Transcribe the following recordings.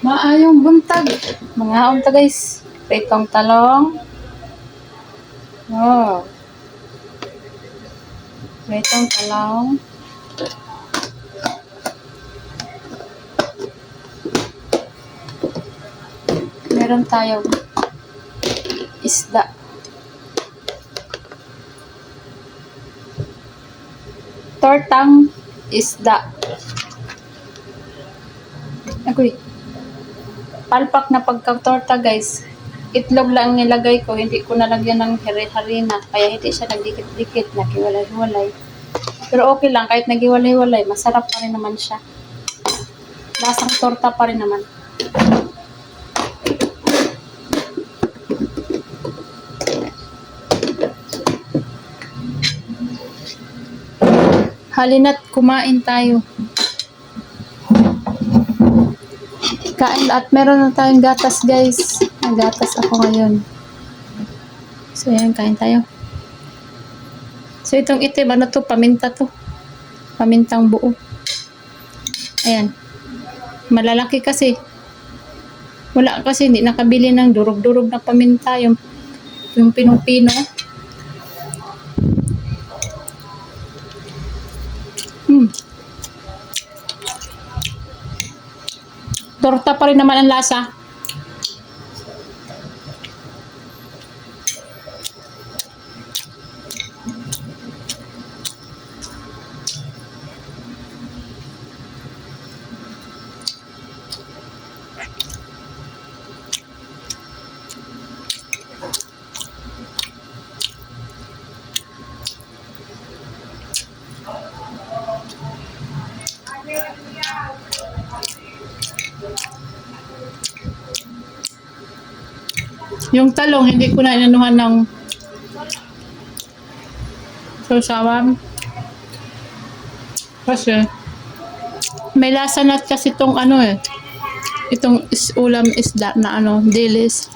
Maayong buntag. Mga unta guys. Pritong talong. Oh. Pritong talong. Meron tayong isda. Tortang isda. Agoy. Palpak na pagka-torta guys. Itlog lang nilagay ko, hindi ko nalagyan ng harina, kaya hindi siya nagdikit-dikit, nakiwalay-walay. Pero okay lang, kahit nagiwalay-walay, masarap pa rin naman siya. Lasang torta pa rin naman. Halina't kumain tayo. Kain at meron na tayong gatas guys. Gatas ako ngayon. So yan, kain tayo. So itong itim, ano to? Paminta to. Pamintang buo. Ayan. Malalaki kasi. Wala kasi, hindi nakabili ng durog-durog na paminta. Yung pinong-pino. Torta pa rin naman ang lasa. Yung talong, hindi ko na inanuhan ng sausawan. Kasi, may lasa na kasi itong ano eh. Itong ulam isda na ano, dilis.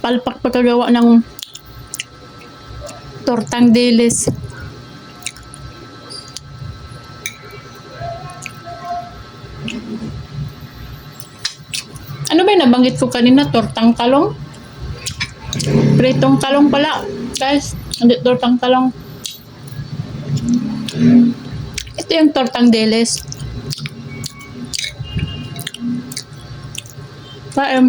Palpak pagkagawa ng tortang dilis. Ano ba yung nabanggit ko kanina? Tortang talong? Pritong talong pala. Guys, hindi tortang talong. Ito yung tortang dilis. Kain.